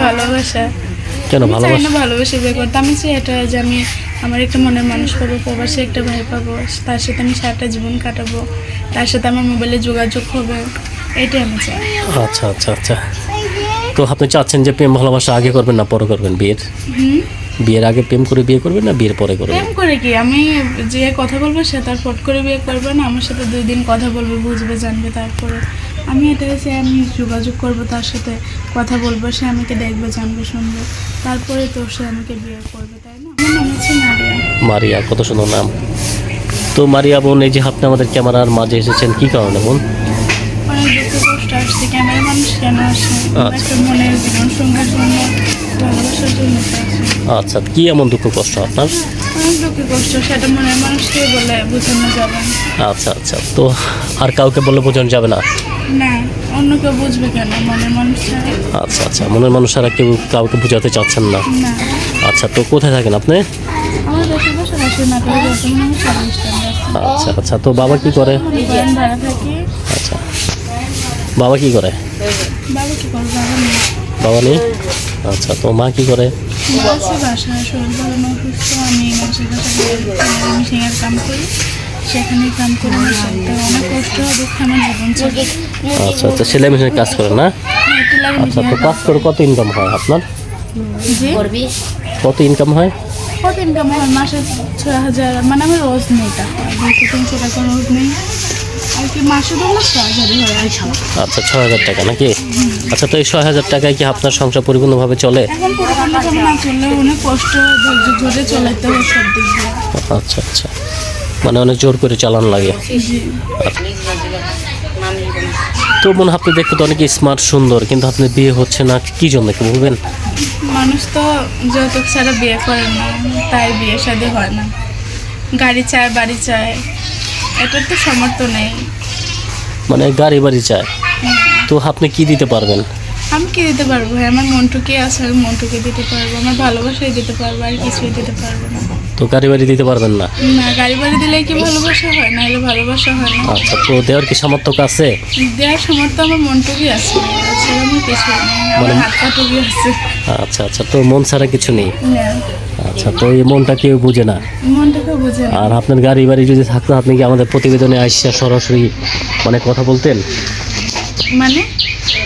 ভালোবাসা। কেন আমি চাই ভালোবাসা? না ভালোবেসে বিয়ে করতে, আমি চাই এটা যে আমি আমার একটা মনের মানুষ পাবো, প্রবাসে একটা ভাই পাবো, তার সাথে আমি সারাটা জীবন কাটাবো, তার সাথে আমার মোবাইলে যোগাযোগ হবে, এটাই আমি চাই। আচ্ছা আচ্ছা আচ্ছা। তো আপনি চাচ্ছেন যে প্রেম ভালোবাসা আগে করবেন না পরে করবেন? বিয়ের আগে প্রেম করে বিয়ে করবেন না বিয়ের পরে করবেন? প্রেম করে কি, আমি যে কথা বলবো সে তার ফট করে বিয়ে করবে না, আমার সাথে 2 দিন কথা বলবে, বুঝবে, জানবে, তারপরে আমি এটা চাই, আমি যোগাযোগ করবো, তার সাথে কথা বলবো, সে আমাকে দেখবে, জানবে, শুনবে, তারপরে তো সে আমাকে বিয়ে করবে, তাই না? আমার নাম হচ্ছে মারিয়া। মারিয়া, কত সুন্দর নাম। তো মারিয়া বোন, এই যে আপনি আমাদের ক্যামেরার মাঝে এসেছেন কি কারণে বোন? অনেক দুঃখ কষ্ট আসছে, ক্যামেরা মানুষ কেন আসে? একটা মনের জীবন সঙ্গীর জন্য, ভালোবাসার জন্য তো আসে। আচ্ছা, কি এমন দুঃখ কষ্ট আপনার? অনেক দুঃখ কষ্ট, সেটা মনের মানুষকে বলে বোঝানো যাবে না। আচ্ছা আচ্ছা। তো আর কাউকে বলে বোঝানো যাবে না? না, অন্য কেউ বুঝবে কেন মনের মানুষ ছাড়া? আচ্ছা আচ্ছা, মনের মানুষ ছাড়া কেউ কাউকে বোঝাতে চাচ্ছেন না? না। আচ্ছা, তো কোথায় থাকেন আপনি? আমার দেশের বাসা রাজশাহী, নাটোরে, বর্তমানে আমি সার্ভিস টাইমে আছি। আচ্ছা আচ্ছা। তো বাবা কি করে? আমি ভাড়া থাকি। আচ্ছা, বাবা কি করে? বাবা কি করে? বাবা নেই। বাবা নেই? আচ্ছা, তো মা কি করে? মা আছে বাসায়, শরীর ভালো না, অসুস্থ। আমি মানুষের বাসায় মিশিংয়ের কাম করি, সেখানেই কাম করি। অনেক কষ্ট, দুঃখ আমার জীবন চলে। আচ্ছা আচ্ছা, সেলাই মেশিনের কাজ করেন না? আচ্ছা, তো কাজ করে কত ইনকাম হয় আপনার? জি, কত ইনকাম হয়? কত ইনকাম হয়? মাসে 6,000, মানে আমি রোজ নেই টাকা, 200-300 টাকা রোজ নেই আর কি, মাসে ধরলে 6,000 হয় আর কি। আচ্ছা, 6,000 টাকা নাকি? আচ্ছা, তো এই 6,000 টাকায় কি আপনার সংসার পরিপূর্ণভাবে চলে? এখন পরিপূর্ণভাবে না চললে অনেক কষ্ট, ধৈর্য ধরে চলাইতে হয় সব দিক দিয়ে। আচ্ছা আচ্ছা, মানে অনেক জোর করে চালান লাগে। জি। তো মনে হয় আপনি দেখতে তো অনেক স্মার্ট, সুন্দর, কিন্তু আপনার বিয়ে হচ্ছে না কি জন্য, কি বলবেন? মানুষ তো যৌতুক ছাড়া বিয়ে করে না, তাই বিয়ে শাদী হয় না। গাড়ি চায়, বাড়ি চায়, এটার তো সামর্থ্য নেই। মানে গাড়ি বাড়ি চায়, তো আপনি কি দিতে পারবেন? আমি কি দিতে পারবো? আমার মনটুকি আছে, আমি মনটুকি দিতে পারবো, আমার ভালোবাসাই দিতে পারবো, আর কিছুই দিতে পারবো না। তো গাড়ি বাড়ি দিতে পারবেন না? না, গাড়ি বাড়ি দিলে কি ভালোবাসা হয়? না হলে ভালোবাসা হয় না। আচ্ছা, তো দেওয়ার কি সামর্থ্য আছে? দেওয়ার সামর্থ্য আমার মনটুকি আছে, সেরকম কিছু নেই, আমার হাত পাটুকি আছে। আচ্ছা আচ্ছা, তো মন ছাড়া কিছু নেই? না, আচ্ছা, তো এই মনটা কেউ বুঝে না? মনটাকে বুঝে না। আর আপনার গাড়ি বাড়ি যদি থাকতো, আপনি কি আমাদের প্রতিবেদনে আসছে সরাসরি মানে কথা বলতেন?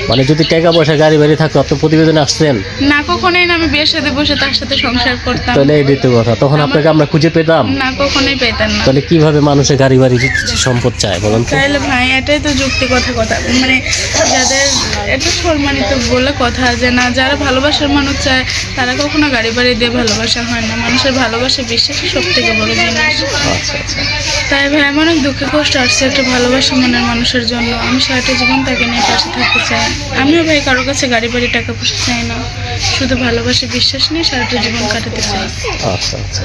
মানে যদি টাকা পয়সা গাড়ি বাড়ি থাকতো, আপনি প্রতিবেদনে আসতেন? না, কখনোই না। আমি বিয়ের সাথে বসে তার সাথে সংসার করতাম। তাহলে এই দ্বিতীয় কথা, তখন আপনাকে আমরা খুঁজে পেতাম না, কখনোই পেতেন না। তাহলে কিভাবে মানুষের গাড়ি বাড়ি সম্পদ চায় বলেন তো? তাহলে ভাই, এটাই তো যুক্তিগত কথা, মানে যাদের এটা সম্মানিত বলে কথা, যে না, যারা ভালোবাসার মানুষ চায় তারা কখনো গাড়ি বাড়ি দিয়ে ভালোবাসা হয় না। মানুষের ভালোবাসা, বিশ্বাসই সব থেকে বড় জিনিস। আচ্ছা আচ্ছা। তাই ভাই, আমার অনেক দুঃখে কষ্ট আসছে একটা ভালোবাসা মনের মানুষের জন্য। আমি সারাটা জীবন তাকে নিয়ে পাশে থাকতে চাই। আমিও ভাই কারোর কাছে গাড়ি বাড়ি টাকা পয়সা চাই না, শুধু ভালোবাসা, বিশ্বাস নিয়ে সারাটা জীবন কাটাতে চাই। আচ্ছা আচ্ছা।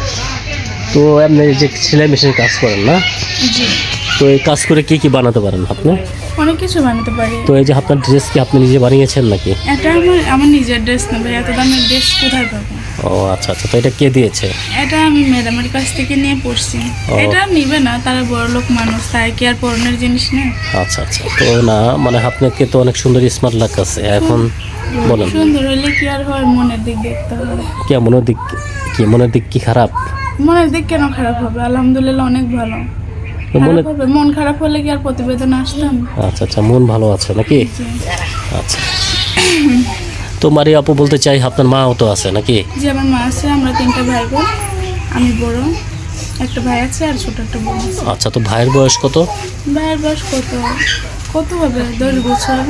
তো আপনি যে সেলাই মেশিনের কাজ করেন না, জি। তো এই কাজ করে কি কি বানাতে পারেন আপনি? অনেক কিছু বানাতে পারি। তো এই যে আপনার ড্রেস কি আপনি নিজে বানিয়েছেন নাকি? এটা আমার নিজের ড্রেস না ভাই, এত দামের ড্রেস কোথায় পাবো? ও আচ্ছা আচ্ছা, তো এটা কে দিয়েছে? এটা আমি ম্যাডামের কাছ থেকে নিয়ে পড়ছি। এটা নিবে না, তারা বড় লোক মানুষ, তাই কি আর পরনের জিনিস না? আচ্ছা আচ্ছা। তো না, মানে আপনাকে তো অনেক সুন্দর স্মার্ট লাগছে এখন, বলেন। সুন্দর হইলে কি আর হয়? মনের দিক দেখতে হবে। কে মনের দিক? কি মনের দিক কি খারাপ? মনের দিক কেন খারাপ হবে? আলহামদুলিল্লাহ অনেক ভালো। মনে খারাপ হবে? মন খারাপ হলে কি আর প্রতিবেদন আসতাম? আচ্ছা আচ্ছা, মন ভালো আছে নাকি? জি। আচ্ছা। তো মারিয়া আপু, বলতে চাই আপনার মাও তো আছে নাকি? যে আমার মা আছে, আমরা 3টা ভাই বোন, আমি বড়, একটা ভাই আছে আর ছোট একটা বোন আছে। আচ্ছা, তো ভাইয়ের বয়স কত? ভাইয়ের বয়স কত হবে? 10 বছর।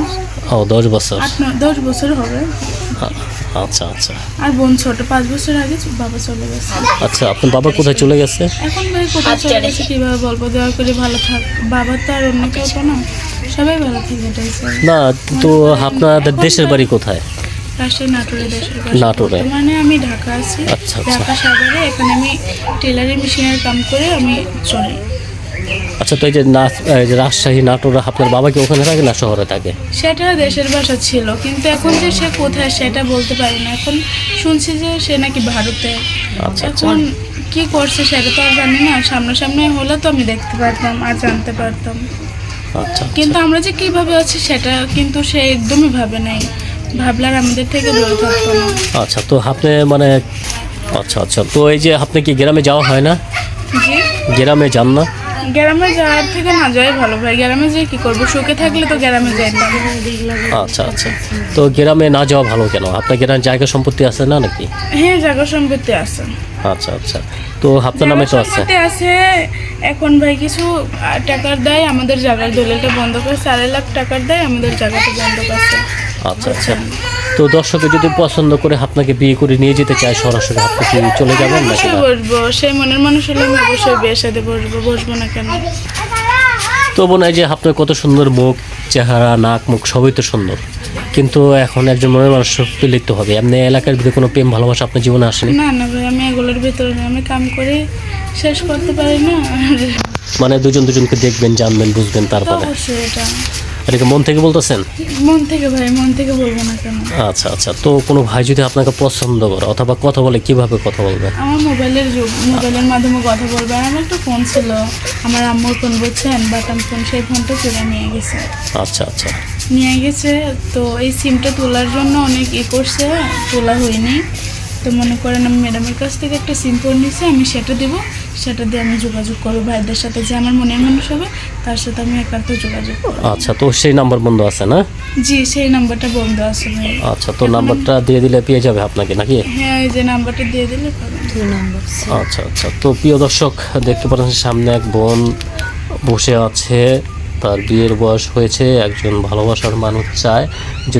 ও, 10 বছর। 10 বছর হবে। আচ্ছা আচ্ছা। আর বোন ছোট, 5 বছর আগে বাবা চলে গেছে। আচ্ছা, আপনার বাবা কোথায় চলে গেছে? এখন ভাই কোথায় চলে গেছে কিভাবে বলবো? দয়া করে ভালো থাক, বাবা তো আর অন্য কেউ তো না, সবাই ভালো থাকে, এটাই চাই। না, তো আপনাদের দেশের বাড়ি কোথায়? রাজশাহী, নাটোরে দেশের বাসা। নাটোরে। মানে আমি ঢাকা আছি। আচ্ছা আচ্ছা। ঢাকা সাগরে, এখানে আমি টেলারি মেশিনের কাম করে আমি চলি। আচ্ছা, তো এই যে রাজশাহী, নাটোর, আপনার বাবা কি ওখানে থাকে না শহরে থাকে? সেটা দেশের বাসা ছিল, কিন্তু এখন যে সে কোথায় সেটা বলতে পারি না। এখন শুনছি যে সে নাকি ভারতে। আচ্ছা আচ্ছা। এখন কি করছে সেটা তো আর জানি না, সামনাসামনি হলে তো আমি দেখতে পারতাম আর জানতে পারতাম। আচ্ছা। কিন্তু আমরা যে কিভাবে আছি সেটা কিন্তু সে একদমই ভাবে নাই। ভাবলে আর আমাদের থেকে দূরে থাকতো না। আচ্ছা, তো আপনি মানে আচ্ছা আচ্ছা, তো এই যে আপনি কি গ্রামে যাওয়া হয় না? জি, গ্রামে যান না? গ্রামে যাওয়ার থেকে না যাওয়াই ভালো ভাই। গ্রামে যেয়ে কি করবো, সুখে থাকলে তো গ্রামে যাইতাম। আচ্ছা আচ্ছা, তো গ্রামে না যাওয়া ভালো কেন? আপনার গ্রামে জায়গা সম্পত্তি আছে না নাকি? হ্যাঁ, জায়গা সম্পত্তি আছে। আচ্ছা আচ্ছা, তো আপনার নামে তো জায়গা আছে? সম্পত্তি আছে। এখন ভাই কিছু টাকার দেয়, আমাদের জায়গার দলিলটা বন্ধ করে 4 লাখ টাকার দেয়, আমাদের জায়গাটা বন্ধ করছে। আচ্ছা আচ্ছা, তো দর্শকে যদি পছন্দ করে আপনাকে বিয়ে করে নিয়ে যেতে চায় সরাসরি, আপনি কি চলে যাবেন নাকি অবশ্যই না? বসবো, সেই মনের মানুষ হলে আমি অবশ্যই বিয়ের সাথে বসবো না কেন? তো বোন, এই যে আপনার কত সুন্দর মুখ, চেহারা, নাক, মুখ সবই তো সুন্দর, কিন্তু এখন একজন মনের মানুষ পেলিত হবে। এমনি এলাকার ভিতরে কোনো প্রেম ভালোবাসা আপনার জীবনে আসেনি? না না ভাই, আমি এগুলোর ভিতরে না, আমি কাম করে শেষ করতে পারি না। মানে দুজনকে দেখবেন, জানবেন, বুঝবেন, তো তারপরে অবশ্যই এটা এটাকে মন থেকে বলতেছেন? মন থেকে ভাই, মন থেকে বলবো না কেন? আচ্ছা আচ্ছা, তো কোনো ভাই যদি আপনাকে পছন্দ করে অথবা কথা বলে, কিভাবে কথা বলবে? আমার মোবাইলের যুগ, মোবাইলের মাধ্যমে কথা বলবে। আর আমার একটা ফোন ছিল, আমার আম্মুর ফোন, বুঝছেন, বাটন ফোন, সেই ফোনটা চুরা নিয়ে গেছে। আচ্ছা আচ্ছা, নিয়ে গেছে, তো এই সিমটা তোলার জন্য অনেক করছে, তোলা হয়নি। তো মনে করেন আমি ম্যাডামের কাছ থেকে একটা সিম ফোন নিয়েছি, আমি সেটা দেবো, সেটা দিয়ে আমি যোগাযোগ করবো ভাইদের সাথে, যে আমার মনের মানুষ হবে তার সাথে আমি একান্ত যোগাযোগ করবো। আচ্ছা, তো সেই নাম্বার বন্ধ আছে না? জি, সেই নাম্বারটা বন্ধ আছে ভাই। আচ্ছা, তো নাম্বারটা দিয়ে দিলে পেয়ে যাবে আপনাকে নাকি? হ্যাঁ, এই যে নাম্বারটা দিয়ে দিলে পাবেন। আচ্ছা আচ্ছা, তো প্রিয় দর্শক, দেখতে পাচ্ছেন সামনে এক বোন বসে আছে, তার বিয়ের বয়স হয়েছে, একজন ভালোবাসার মানুষ চায় যে